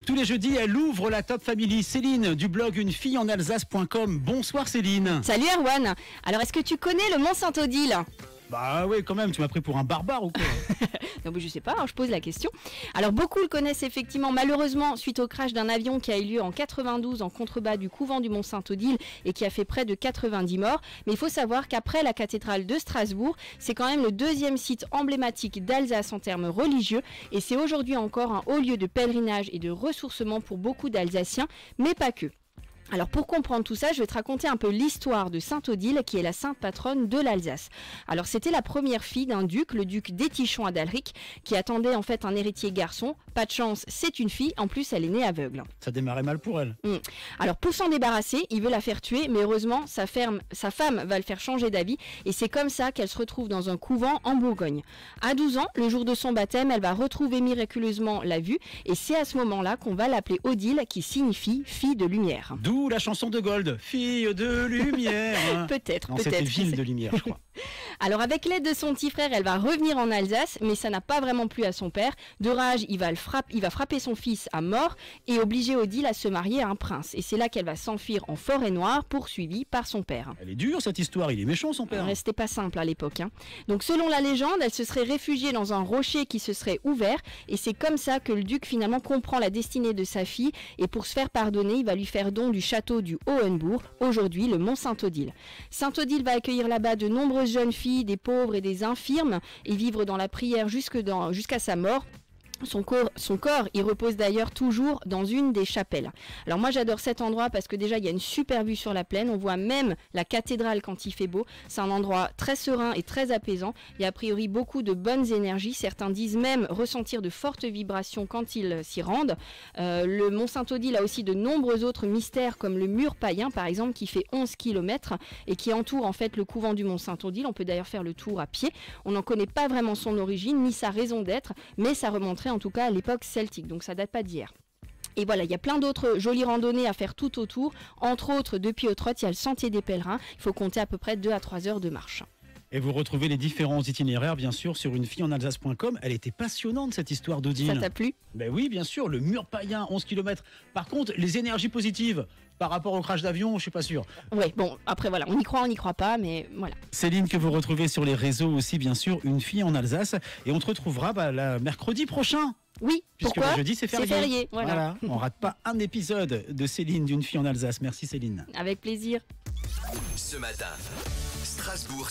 Tous les jeudis, elle ouvre la Top Family. Céline du blog unefilleenalsace.com. Bonsoir Céline. Salut Erwan. Alors, est-ce que tu connais le Mont Saint-Odile ? Bah oui, quand même, tu m'as pris pour un barbare ou quoi? Non, mais je sais pas, alors je pose la question. Alors, beaucoup le connaissent effectivement, malheureusement, suite au crash d'un avion qui a eu lieu en 92 en contrebas du couvent du Mont Saint-Odile et qui a fait près de 90 morts. Mais il faut savoir qu'après la cathédrale de Strasbourg, c'est quand même le deuxième site emblématique d'Alsace en termes religieux. Et c'est aujourd'hui encore un haut lieu de pèlerinage et de ressourcement pour beaucoup d'Alsaciens, mais pas que. Alors pour comprendre tout ça, je vais te raconter un peu l'histoire de Sainte-Odile, qui est la sainte patronne de l'Alsace. Alors c'était la première fille d'un duc, le duc d'Étichon-Adalric, qui attendait en fait un héritier garçon. Pas de chance, c'est une fille, en plus elle est née aveugle. Ça démarrait mal pour elle. Alors pour s'en débarrasser, il veut la faire tuer, mais heureusement sa femme va le faire changer d'avis, et c'est comme ça qu'elle se retrouve dans un couvent en Bourgogne. À 12 ans, le jour de son baptême, elle va retrouver miraculeusement la vue, et c'est à ce moment-là qu'on va l'appeler Odile, qui signifie fille de lumière. D'où la chanson de Gold, fille de lumière. Peut-être, Non, peut-être. c'était ville de lumière, je crois. Alors avec l'aide de son petit frère, elle va revenir en Alsace, mais ça n'a pas vraiment plu à son père. De rage, il va frapper son fils à mort et obliger Odile à se marier à un prince. Et c'est là qu'elle va s'enfuir en forêt noire, poursuivie par son père. Elle est dure cette histoire, il est méchant son père. C'était pas simple à l'époque. Donc selon la légende, elle se serait réfugiée dans un rocher qui se serait ouvert, et c'est comme ça que le duc finalement comprend la destinée de sa fille, et pour se faire pardonner, il va lui faire don du château du Hohenbourg, aujourd'hui le Mont Saint-Odile. Saint-Odile va accueillir là-bas de nombreuses jeunes filles, des pauvres et des infirmes, et vivre dans la prière jusqu'à sa mort. Son corps, il repose d'ailleurs toujours dans une des chapelles. Alors moi j'adore cet endroit parce que déjà il y a une super vue sur la plaine, on voit même la cathédrale quand il fait beau. C'est un endroit très serein et très apaisant. Il y a a priori beaucoup de bonnes énergies, certains disent même ressentir de fortes vibrations quand ils s'y rendent. Le Mont Saint-Odile a aussi de nombreux autres mystères comme le mur païen par exemple qui fait 11 km et qui entoure en fait le couvent du Mont Saint-Odile. On peut d'ailleurs faire le tour à pied. On n'en connaît pas vraiment son origine ni sa raison d'être, mais ça remonterait en tout cas à l'époque celtique, donc ça date pas d'hier. Et voilà, il y a plein d'autres jolies randonnées à faire tout autour. Entre autres, depuis Autrotte, il y a le sentier des pèlerins. Il faut compter à peu près 2 à 3 heures de marche. Et vous retrouvez les différents itinéraires, bien sûr, sur unefilleenalsace.com. Elle était passionnante, cette histoire d'Odile. Ça t'a plu ? Ben oui, bien sûr, le mur païen, 11 km. Par contre, les énergies positives, par rapport au crash d'avion, je suis pas sûr. Ouais, bon, après voilà, on y croit pas, mais voilà. Céline, que vous retrouvez sur les réseaux aussi, bien sûr, Une fille en Alsace. Et on te retrouvera le mercredi prochain. Oui, puisque pourquoi ? le jeudi, c'est férié. C'est férié, voilà. On rate pas un épisode de Céline d'Une fille en Alsace. Merci Céline. Avec plaisir. Ce matin, Strasbourg.